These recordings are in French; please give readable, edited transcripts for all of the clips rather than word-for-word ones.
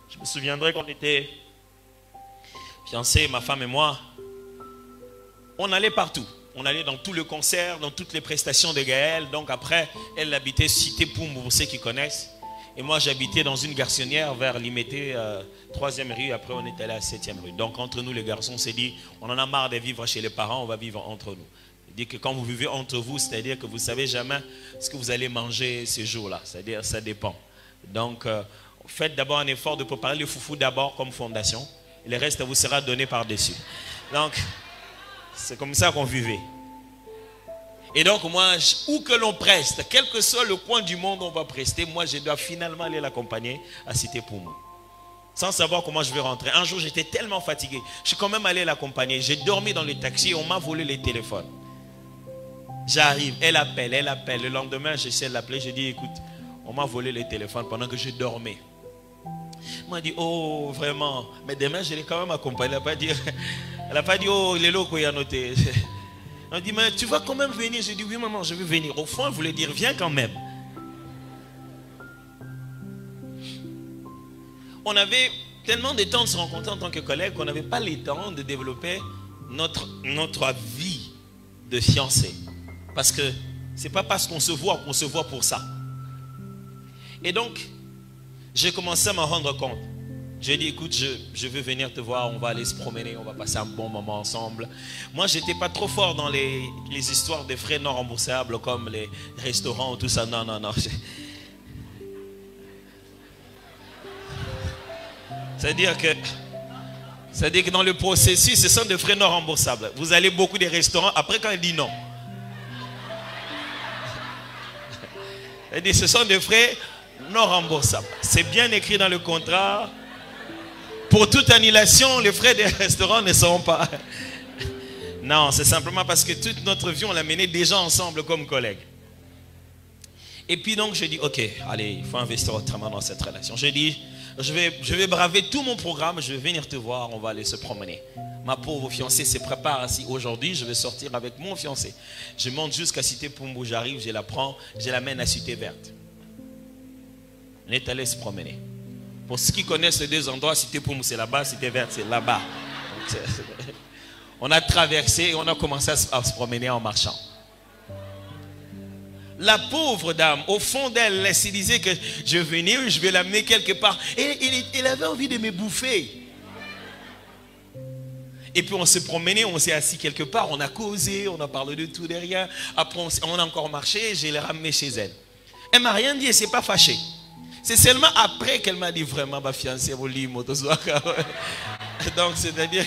Je me souviendrai qu'on était fiancés, ma femme et moi. On allait partout. On allait dans tout le concert, dans toutes les prestations de Gaël. Donc après, elle habitait Cité Poumou, pour ceux qui connaissent. Et moi, j'habitais dans une garçonnière vers Limété, 3e rue. Après, on est allé à 7e rue. Donc entre nous, les garçons, on s'est dit, on en a marre de vivre chez les parents, on va vivre entre nous. Il dit que quand vous vivez entre vous, c'est-à-dire que vous ne savez jamais ce que vous allez manger ces jours-là. C'est-à-dire ça dépend. Donc, faites d'abord un effort de préparer le foufou d'abord comme fondation. Et le reste vous sera donné par-dessus. Donc, c'est comme ça qu'on vivait. Et donc, moi, où que l'on preste, quel que soit le coin du monde où on va prester, moi, je dois finalement aller l'accompagner à Cité Poumou. Sans savoir comment je vais rentrer. Un jour, j'étais tellement fatigué. Je suis quand même allé l'accompagner. J'ai dormi dans le taxi et on m'a volé les téléphones. J'arrive, elle appelle, elle appelle. Le lendemain, j'essaie de l'appeler. Je dis, écoute, on m'a volé les téléphones pendant que je dormais. Elle m'a dit, oh, vraiment. Mais demain, je l'ai quand même accompagné. Elle n'a pas dit, oh, il est là qu'il a noté. Elle m'a dit, mais tu vas quand même venir. J'ai dit, oui, maman, je vais venir. Au fond, elle voulait dire, viens quand même. On avait tellement de temps de se rencontrer en tant que collègues qu'on n'avait pas le temps de développer notre vie de fiancés. Parce que ce n'est pas parce qu'on se voit pour ça. Et donc, j'ai commencé à m'en rendre compte. J'ai dit, écoute, je veux venir te voir, on va aller se promener, on va passer un bon moment ensemble. Moi, je n'étais pas trop fort dans les histoires des frais non remboursables comme les restaurants ou tout ça. Non, non, non. C'est-à-dire que dans le processus, ce sont des frais non remboursables. Vous allez beaucoup des restaurants, après quand il dit non. C'est-à-dire ce sont des frais non remboursables. C'est bien écrit dans le contrat. Pour toute annulation, les frais des restaurants ne seront pas. Non, c'est simplement parce que toute notre vie, on l'a menée déjà ensemble comme collègues. Et puis donc, je dis, ok, allez, il faut investir autrement dans cette relation. Je dis, je vais braver tout mon programme, je vais venir te voir, on va aller se promener. Ma pauvre fiancée se prépare ainsi. Aujourd'hui, je vais sortir avec mon fiancé. Je monte jusqu'à Cité Poumou, j'arrive, je la prends, je l'amène à Cité Verte. On est allé se promener. Pour ceux qui connaissent les deux endroits, Cité Poumou c'est là-bas, Cité Verte c'est là-bas. On a traversé et on a commencé à se promener en marchant. La pauvre dame, au fond d'elle, elle se disait que je venais, je vais l'amener quelque part. Et elle avait envie de me bouffer. Et puis on s'est promené, on s'est assis quelque part, on a causé, on a parlé de tout, de rien. Après on a encore marché, je l'ai ramené chez elle. Elle ne m'a rien dit, elle ne s'est pas fâchée. C'est seulement après qu'elle m'a dit vraiment, ma fiancée, donc c'est-à-dire,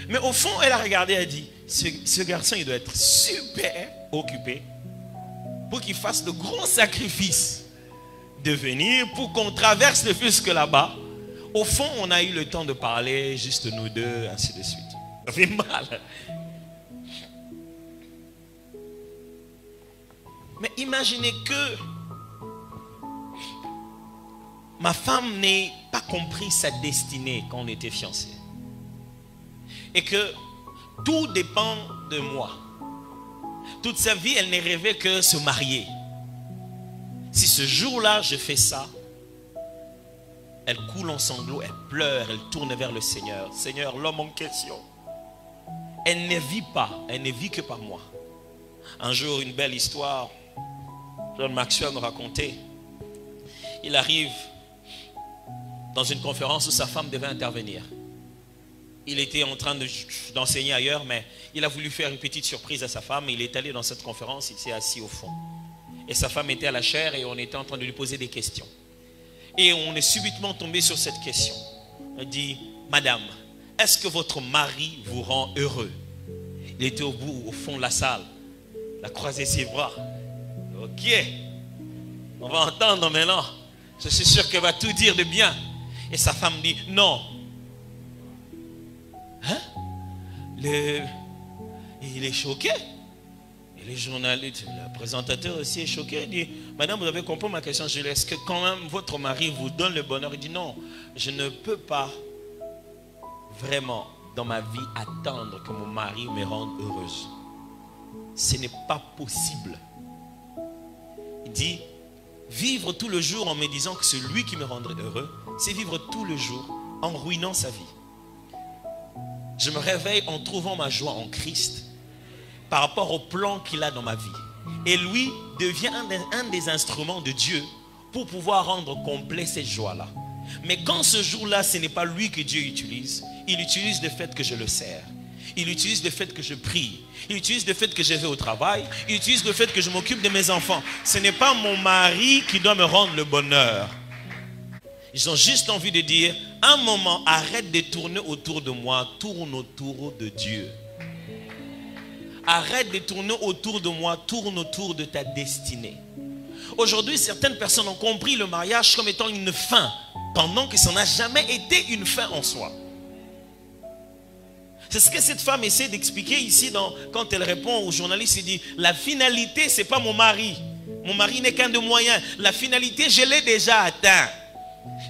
mais au fond, elle a regardé, elle a dit, ce garçon, il doit être super occupé pour qu'il fasse le grand sacrifice de venir pour qu'on traverse le fusque là-bas. Au fond, on a eu le temps de parler, juste nous deux, ainsi de suite. Ça fait mal. Mais imaginez que ma femme n'ait pas compris sa destinée quand on était fiancés. Et que tout dépend de moi. Toute sa vie, elle n'est rêvé que se marier. Si ce jour-là, je fais ça, elle coule en sanglots, elle pleure, elle tourne vers le Seigneur. Seigneur, l'homme en question, elle ne vit pas, elle ne vit que par moi. Un jour, une belle histoire, John Maxwell nous racontait. Il arrive dans une conférence où sa femme devait intervenir. Il était en train d'enseigner ailleurs, mais il a voulu faire une petite surprise à sa femme. Il est allé dans cette conférence, il s'est assis au fond. Et sa femme était à la chaire et on était en train de lui poser des questions. Et on est subitement tombé sur cette question. Il dit, Madame, est-ce que votre mari vous rend heureux? Il était au fond de la salle. Il a croisé ses bras. Ok, on va entendre maintenant. Je suis sûr qu'elle va tout dire de bien. Et sa femme dit, non. Hein? Il est choqué. Et les journalistes, le présentateur aussi est choqué. Il dit, Madame, vous avez compris ma question. Je dis, est-ce que quand même votre mari vous donne le bonheur? Il dit, non, je ne peux pas vraiment dans ma vie attendre que mon mari me rende heureuse. Ce n'est pas possible. Il dit, Vivre tout le jour en me disant que c'est lui qui me rendrait heureux, c'est vivre tout le jour en ruinant sa vie. Je me réveille en trouvant ma joie en Christ par rapport au plan qu'il a dans ma vie. Et lui devient un des instruments de Dieu pour pouvoir rendre complet cette joie-là. Mais quand ce jour-là, ce n'est pas lui que Dieu utilise, il utilise le fait que je le sers. Il utilise le fait que je prie. Il utilise le fait que je vais au travail. Il utilise le fait que je m'occupe de mes enfants. Ce n'est pas mon mari qui doit me rendre le bonheur. Ils ont juste envie de dire, un moment, arrête de tourner autour de moi, tourne autour de Dieu. Arrête de tourner autour de moi, tourne autour de ta destinée. Aujourd'hui, certaines personnes ont compris le mariage comme étant une fin, pendant que ça n'a jamais été une fin en soi. C'est ce que cette femme essaie d'expliquer ici quand elle répond aux journalistes. Elle dit, la finalité, ce n'est pas mon mari. Mon mari n'est qu'un de moyens. La finalité, je l'ai déjà atteint.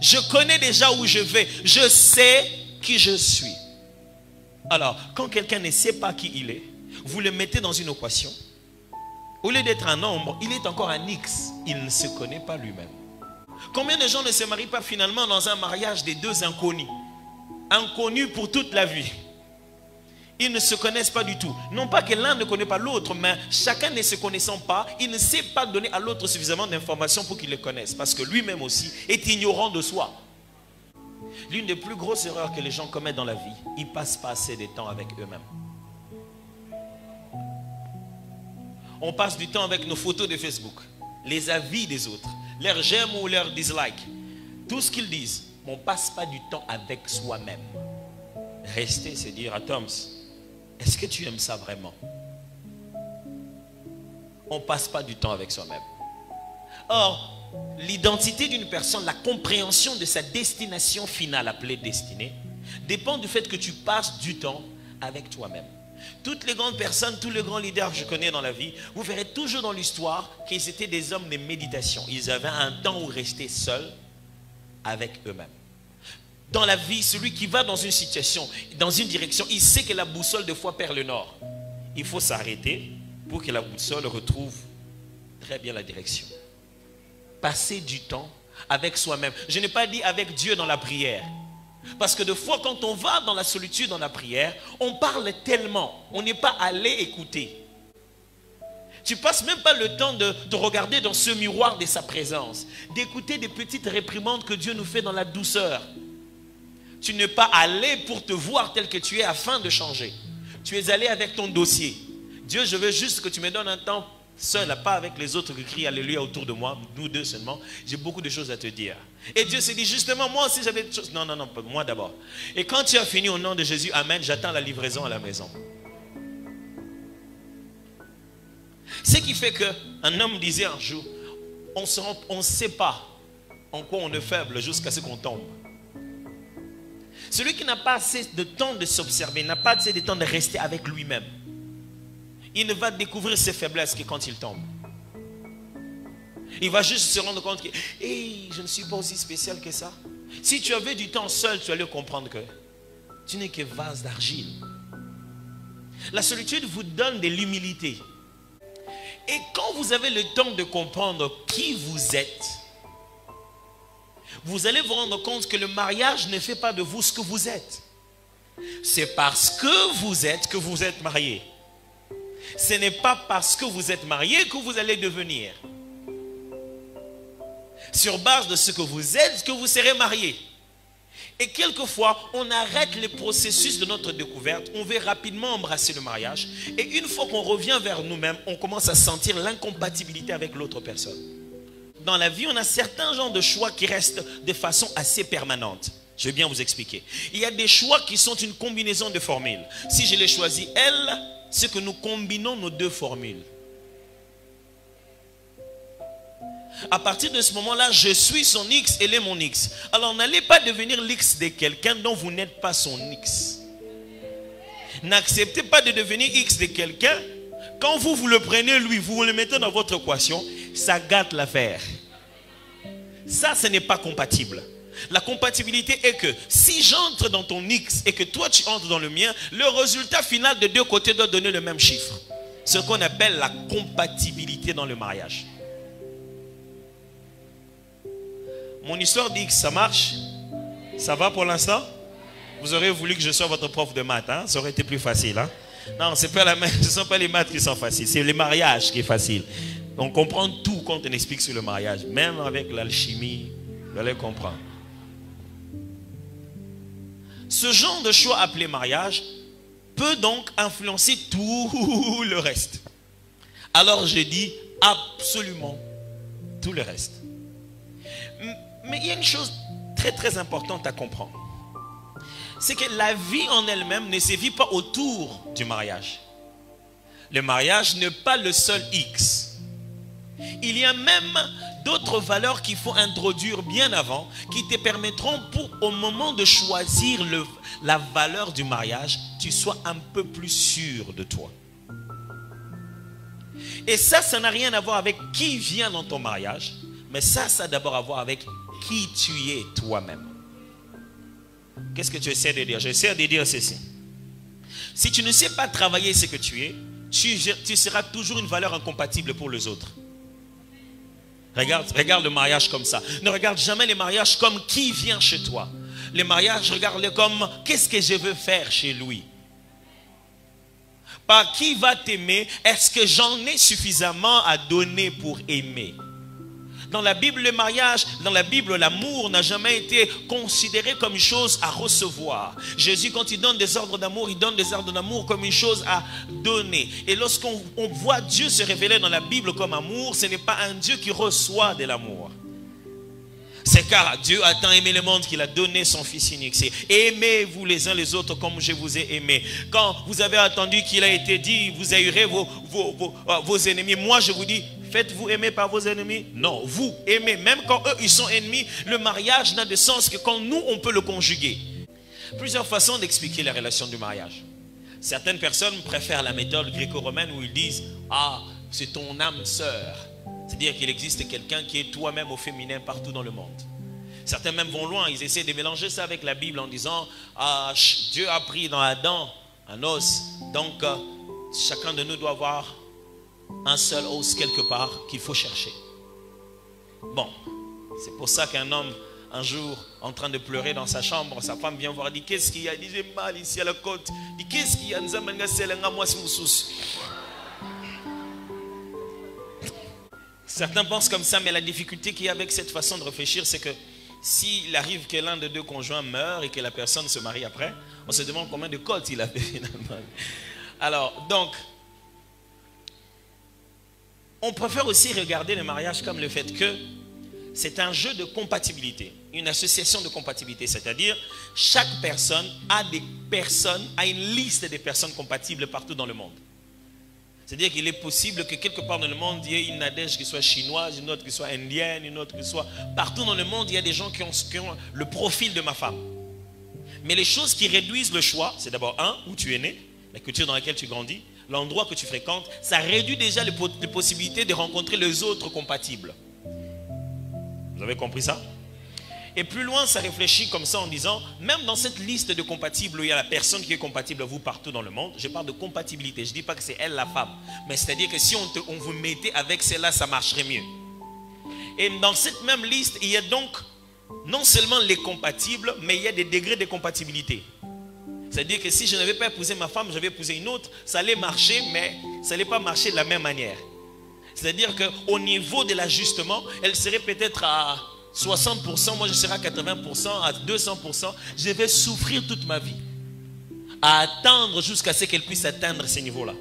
Je connais déjà où je vais. Je sais qui je suis. Alors, quand quelqu'un ne sait pas qui il est, vous le mettez dans une équation. Au lieu d'être un nombre, il est encore un X. Il ne se connaît pas lui-même. Combien de gens ne se marient pas finalement dans un mariage des deux inconnus? Inconnus pour toute la vie. Ils ne se connaissent pas du tout. Non pas que l'un ne connaît pas l'autre, mais chacun ne se connaissant pas, il ne sait pas donner à l'autre suffisamment d'informations pour qu'il le connaisse. Parce que lui-même aussi est ignorant de soi. L'une des plus grosses erreurs que les gens commettent dans la vie, ils ne passent pas assez de temps avec eux-mêmes. On passe du temps avec nos photos de Facebook, les avis des autres, leurs j'aime ou leurs dislike. Tout ce qu'ils disent, on ne passe pas du temps avec soi-même. Rester, c'est dire à Toms, est-ce que tu aimes ça vraiment? On ne passe pas du temps avec soi-même. Or, l'identité d'une personne, la compréhension de sa destination finale, appelée destinée, dépend du fait que tu passes du temps avec toi-même. Toutes les grandes personnes, tous les grands leaders que je connais dans la vie, vous verrez toujours dans l'histoire qu'ils étaient des hommes de méditation. Ils avaient un temps où rester seuls avec eux-mêmes. Dans la vie, celui qui va dans une situation, dans une direction, il sait que la boussole des fois perd le nord. Il faut s'arrêter pour que la boussole retrouve très bien la direction. Passer du temps avec soi-même. Je n'ai pas dit avec Dieu dans la prière. Parce que des fois, quand on va dans la solitude, dans la prière, on parle tellement, on n'est pas allé écouter. Tu passes même pas le temps de regarder dans ce miroir de sa présence, d'écouter des petites réprimandes que Dieu nous fait dans la douceur. Tu n'es pas allé pour te voir tel que tu es afin de changer. Tu es allé avec ton dossier. Dieu, je veux juste que tu me donnes un temps seul, pas avec les autres qui crient alléluia autour de moi, nous deux seulement. J'ai beaucoup de choses à te dire. Et Dieu s'est dit justement, moi aussi j'avais des choses. Non, non, non, moi d'abord. Et quand tu as fini au nom de Jésus, amen, j'attends la livraison à la maison. Ce qui fait qu'un homme disait un jour, on ne sait pas en quoi on est faible jusqu'à ce qu'on tombe. Celui qui n'a pas assez de temps de s'observer, n'a pas assez de temps de rester avec lui-même, il ne va découvrir ses faiblesses que quand il tombe. Il va juste se rendre compte que hey, je ne suis pas aussi spécial que ça. Si tu avais du temps seul, tu allais comprendre que tu n'es que vase d'argile. La solitude vous donne de l'humilité. Et quand vous avez le temps de comprendre qui vous êtes, vous allez vous rendre compte que le mariage ne fait pas de vous ce que vous êtes. C'est parce que vous êtes marié. Ce n'est pas parce que vous êtes marié que vous allez devenir. Sur base de ce que vous êtes, que vous serez marié. Et quelquefois, on arrête le processus de notre découverte. On veut rapidement embrasser le mariage. Et une fois qu'on revient vers nous-mêmes, on commence à sentir l'incompatibilité avec l'autre personne. Dans la vie, on a certains genres de choix qui restent de façon assez permanente. Je vais bien vous expliquer. Il y a des choix qui sont une combinaison de formules. Si je l'ai choisi, elle, c'est que nous combinons nos deux formules. À partir de ce moment-là, je suis son X, elle est mon X. Alors n'allez pas devenir l'X de quelqu'un dont vous n'êtes pas son X. N'acceptez pas de devenir X de quelqu'un. Quand vous le prenez, lui, vous le mettez dans votre équation, ça gâte l'affaire. Ça, ce n'est pas compatible. La compatibilité est que si j'entre dans ton X et que toi tu entres dans le mien, le résultat final de deux côtés doit donner le même chiffre. Ce qu'on appelle la compatibilité dans le mariage. Mon histoire dit que ça marche. Ça va pour l'instant? Vous auriez voulu que je sois votre prof de maths, hein? Ça aurait été plus facile. Hein? Non, ce ne sont pas les maths qui sont faciles, c'est les mariages qui est facile. On comprend tout quand on explique sur le mariage. Même avec l'alchimie, vous allez comprendre. Ce genre de choix appelé mariage peut donc influencer tout le reste. Alors je dis absolument tout le reste. Mais il y a une chose très très importante à comprendre. C'est que la vie en elle-même ne se vit pas autour du mariage. Le mariage n'est pas le seul X. Il y a même d'autres valeurs qu'il faut introduire bien avant, qui te permettront au moment de choisir la valeur du mariage, tu sois un peu plus sûr de toi. Et ça n'a rien à voir avec qui vient dans ton mariage, mais ça a d'abord à voir avec qui tu es toi-même. Qu'est-ce que tu essaies de dire? J'essaie de dire ceci. Si tu ne sais pas travailler ce que tu es, tu seras toujours une valeur incompatible pour les autres. Regarde le mariage comme ça. Ne regarde jamais les mariages comme qui vient chez toi. Les mariages, regarde-les comme qu'est-ce que je veux faire chez lui. Par qui va t'aimer? Est-ce que j'en ai suffisamment à donner pour aimer? Dans la Bible, le mariage, dans la Bible, l'amour n'a jamais été considéré comme une chose à recevoir. Jésus, quand il donne des ordres d'amour, il donne des ordres d'amour comme une chose à donner. Et lorsqu'on voit Dieu se révéler dans la Bible comme amour, ce n'est pas un Dieu qui reçoit de l'amour. C'est car Dieu a tant aimé le monde qu'il a donné son Fils unique. C'est aimez-vous les uns les autres comme je vous ai aimé. Quand vous avez entendu qu'il a été dit, vous haïrez vos ennemis. Moi je vous dis, faites-vous aimer par vos ennemis? Non, vous aimez. Même quand eux ils sont ennemis, le mariage n'a de sens que quand nous on peut le conjuguer. Plusieurs façons d'expliquer la relation du mariage. Certaines personnes préfèrent la méthode gréco-romaine où ils disent, ah, c'est ton âme sœur. C'est-à-dire qu'il existe quelqu'un qui est toi-même au féminin partout dans le monde. Certains même vont loin, ils essaient de mélanger ça avec la Bible en disant, ah, Dieu a pris dans Adam un os, donc chacun de nous doit avoir un seul os quelque part qu'il faut chercher. Bon, c'est pour ça qu'un homme, un jour, en train de pleurer dans sa chambre, sa femme vient voir, dit, qu'est-ce qu'il y a? Il dit, j'ai mal ici à la côte. Il dit, qu'est-ce qu'il y a? Certains pensent comme ça, mais la difficulté qu'il y a avec cette façon de réfléchir, c'est que s'il arrive que l'un des deux conjoints meurt et que la personne se marie après, on se demande combien de côtes il a fait finalement. Alors, donc, on préfère aussi regarder le mariage comme le fait que c'est un jeu de compatibilité, une association de compatibilité, c'est-à-dire chaque personne a une liste de personnes compatibles partout dans le monde. C'est-à-dire qu'il est possible que quelque part dans le monde, il y ait une Nadège qui soit chinoise, une autre qui soit indienne, une autre qui soit... Partout dans le monde, il y a des gens qui ont le profil de ma femme. Mais les choses qui réduisent le choix, c'est d'abord où tu es né, la culture dans laquelle tu grandis, l'endroit que tu fréquentes, ça réduit déjà les possibilités de rencontrer les autres compatibles. Vous avez compris ça? Et plus loin, ça réfléchit comme ça en disant, même dans cette liste de compatibles où il y a la personne qui est compatible à vous partout dans le monde, je parle de compatibilité, je ne dis pas que c'est elle la femme, mais c'est-à-dire que si on vous mettait avec celle-là, ça marcherait mieux. Et dans cette même liste, il y a donc non seulement les compatibles, mais il y a des degrés de compatibilité. C'est-à-dire que si je n'avais pas épousé ma femme, j'avais épousé une autre, ça allait marcher, mais ça n'allait pas marcher de la même manière. C'est-à-dire qu'au niveau de l'ajustement, elle serait peut-être à 60%, moi je serai à 80%, à 200%, je vais souffrir toute ma vie à attendre jusqu'à ce qu'elle puisse atteindre ces niveaux-là.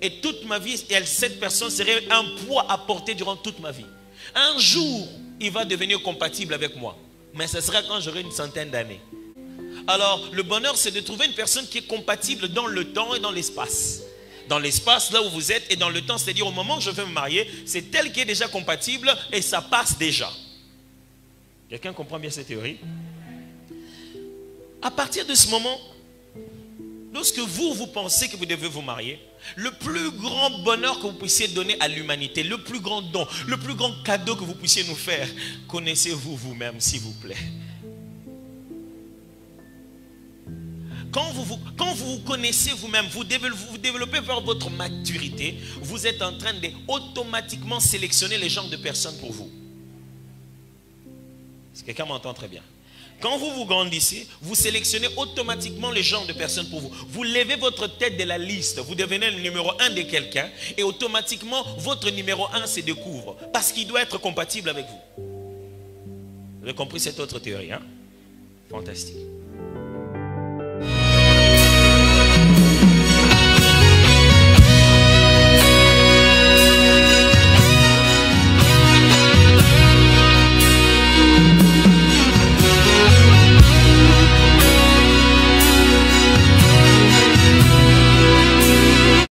Et toute ma vie, cette personne serait un poids à porter durant toute ma vie. Un jour, il va devenir compatible avec moi, mais ce sera quand j'aurai une centaine d'années. Alors, le bonheur, c'est de trouver une personne qui est compatible dans le temps et dans l'espace. Dans l'espace, là où vous êtes, et dans le temps, c'est-à-dire au moment où je vais me marier, c'est elle qui est déjà compatible et ça passe déjà. Quelqu'un comprend bien cette théorie? À partir de ce moment, lorsque vous pensez que vous devez vous marier, le plus grand bonheur que vous puissiez donner à l'humanité, le plus grand don, le plus grand cadeau que vous puissiez nous faire, connaissez-vous vous-même, s'il vous plaît. Quand vous vous connaissez vous-même, vous développez vers votre maturité, vous êtes en train de automatiquement sélectionner les genres de personnes pour vous. Est-ce que quelqu'un m'entend très bien? Quand vous grandissez, vous sélectionnez automatiquement le genre de personnes pour vous. Vous levez votre tête de la liste, vous devenez le numéro 1 de quelqu'un et automatiquement, votre numéro 1 se découvre parce qu'il doit être compatible avec vous. Vous avez compris cette autre théorie, hein? Fantastique.